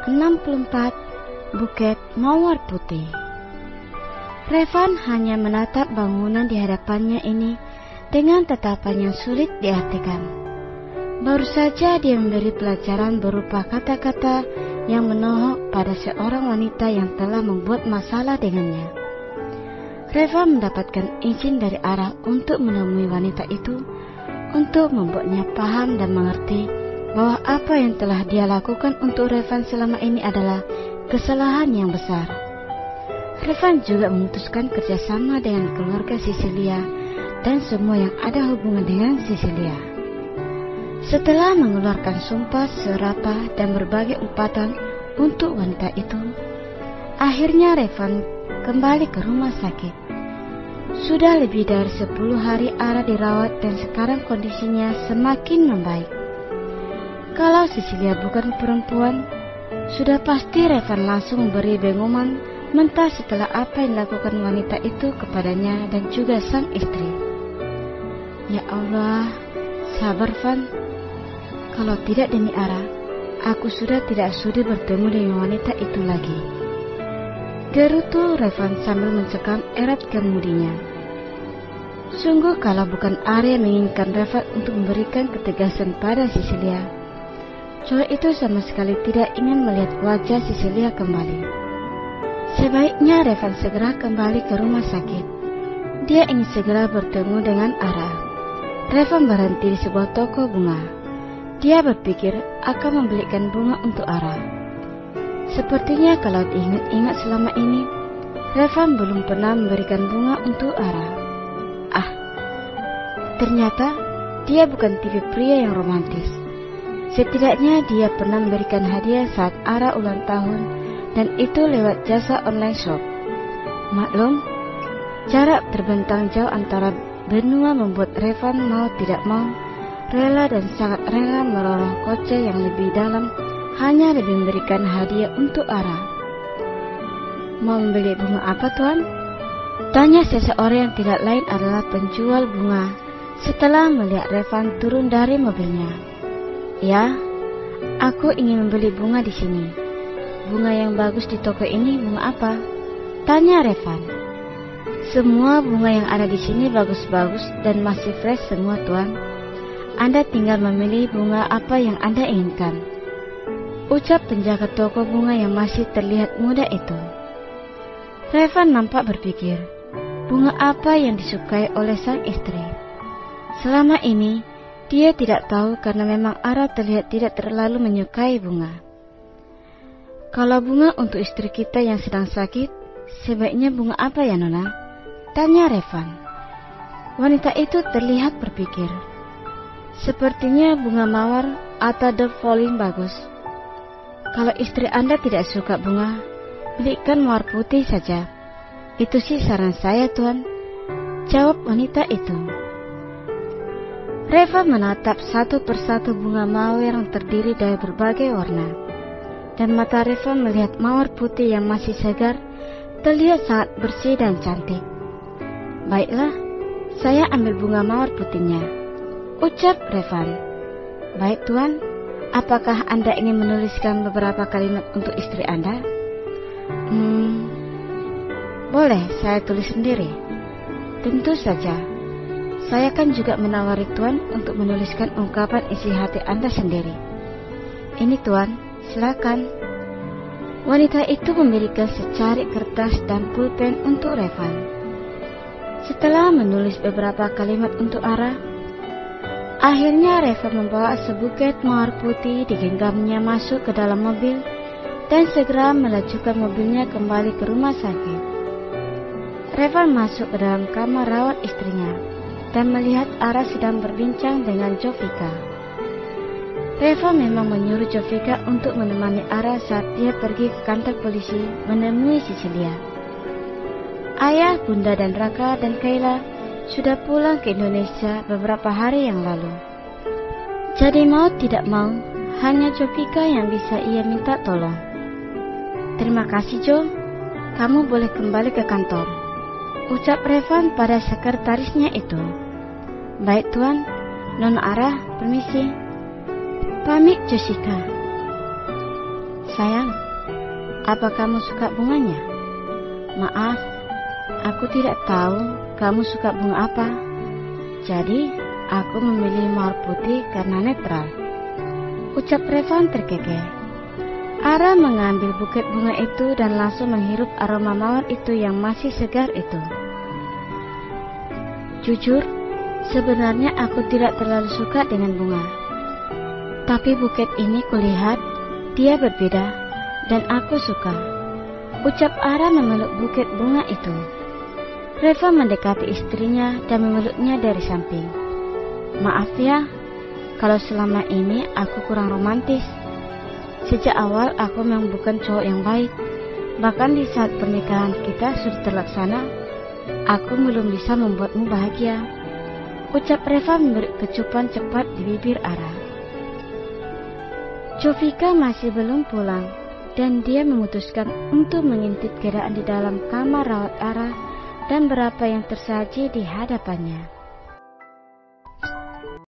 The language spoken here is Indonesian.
64 Bukit Mawar Putih. Revan hanya menatap bangunan di hadapannya ini dengan tatapan yang sulit diartikan. Baru saja dia memberi pelajaran berupa kata-kata yang menohok pada seorang wanita yang telah membuat masalah dengannya. Revan mendapatkan izin dari Ara untuk menemui wanita itu, untuk membuatnya paham dan mengerti bahwa apa yang telah dia lakukan untuk Revan selama ini adalah kesalahan yang besar. Revan juga memutuskan kerjasama dengan keluarga Cecilia dan semua yang ada hubungan dengan Cecilia. Setelah mengeluarkan sumpah, serapah, dan berbagai umpatan untuk wanita itu, akhirnya Revan kembali ke rumah sakit. Sudah lebih dari 10 hari Ara dirawat dan sekarang kondisinya semakin membaik. Kalau Cecilia bukan perempuan, sudah pasti Revan langsung memberi pengumuman mentah setelah apa yang dilakukan wanita itu kepadanya dan juga sang istri. Ya Allah, sabar Van. Kalau tidak demi Ara, aku sudah tidak sudi bertemu dengan wanita itu lagi. Gerutu Revan sambil mencekam erat kemudinya. Sungguh kalau bukan Ara yang menginginkan Revan untuk memberikan ketegasan pada Cecilia, cowok itu sama sekali tidak ingin melihat wajah Cecilia kembali. Sebaiknya Revan segera kembali ke rumah sakit. Dia ingin segera bertemu dengan Ara. Revan berhenti di sebuah toko bunga. Dia berpikir akan membelikan bunga untuk Ara. Sepertinya kalau diingat-ingat selama ini, Revan belum pernah memberikan bunga untuk Ara. Ternyata dia bukan tipe pria yang romantis. Setidaknya dia pernah memberikan hadiah saat Ara ulang tahun, dan itu lewat jasa online shop. Maklum, jarak terbentang jauh antara benua membuat Revan mau tidak mau, rela dan sangat rela merogoh kocek yang lebih dalam hanya lebih memberikan hadiah untuk Ara. Mau membeli bunga apa, Tuan? Tanya seseorang yang tidak lain adalah penjual bunga setelah melihat Revan turun dari mobilnya. Ya, aku ingin membeli bunga di sini. Bunga yang bagus di toko ini bunga apa? Tanya Revan. Semua bunga yang ada di sini bagus-bagus dan masih fresh semua, Tuan. Anda tinggal memilih bunga apa yang Anda inginkan, ucap penjaga toko bunga yang masih terlihat muda itu. Revan nampak berpikir, bunga apa yang disukai oleh sang istri. Selama ini, dia tidak tahu karena memang Ara terlihat tidak terlalu menyukai bunga. Kalau bunga untuk istri kita yang sedang sakit, sebaiknya bunga apa ya, Nona? Tanya Revan. Wanita itu terlihat berpikir. Sepertinya bunga mawar atau daffodil bagus. Kalau istri Anda tidak suka bunga, belikan mawar putih saja. Itu sih saran saya, Tuan, jawab wanita itu. Revan menatap satu persatu bunga mawar yang terdiri dari berbagai warna, dan mata Revan melihat mawar putih yang masih segar, terlihat sangat bersih dan cantik. Baiklah, saya ambil bunga mawar putihnya, ucap Revan. Baik, Tuan, apakah Anda ingin menuliskan beberapa kalimat untuk istri Anda? Boleh, saya tulis sendiri. Tentu saja. Saya kan juga menawari Tuan untuk menuliskan ungkapan isi hati Anda sendiri. Ini Tuan, silakan. Wanita itu memberikan secari kertas dan pulpen untuk Revan. Setelah menulis beberapa kalimat untuk Ara, akhirnya Revan membawa sebuket mawar putih digenggamnya masuk ke dalam mobil dan segera melajukan mobilnya kembali ke rumah sakit. Revan masuk ke dalam kamar rawat istrinya dan melihat Ara sedang berbincang dengan Jovika. Revan memang menyuruh Jovika untuk menemani Ara saat dia pergi ke kantor polisi menemui Cecilia. Ayah, Bunda dan Raka dan Kayla sudah pulang ke Indonesia beberapa hari yang lalu. Jadi mau tidak mau, hanya Jovika yang bisa ia minta tolong. Terima kasih Jo, kamu boleh kembali ke kantor, ucap Revan pada sekretarisnya itu. Baik Tuan, Nona Ara, permisi. Pamit Jessica. Sayang, apa kamu suka bunganya? Maaf, aku tidak tahu kamu suka bunga apa. Jadi, aku memilih mawar putih karena netral, ucap Revan terkekeh. Ara mengambil buket bunga itu dan langsung menghirup aroma mawar itu yang masih segar itu. Jujur, sebenarnya aku tidak terlalu suka dengan bunga. Tapi buket ini kulihat, dia berbeda dan aku suka, ucap Ara memeluk buket bunga itu. Reva mendekati istrinya dan memeluknya dari samping. Maaf ya, kalau selama ini aku kurang romantis. Sejak awal aku memang bukan cowok yang baik. Bahkan di saat pernikahan kita sudah terlaksana, aku belum bisa membuatmu bahagia, ucap Reva memberi kecupan cepat di bibir Ara. Jovika masih belum pulang dan dia memutuskan untuk mengintip keadaan di dalam kamar rawat Ara dan berapa yang tersaji di hadapannya.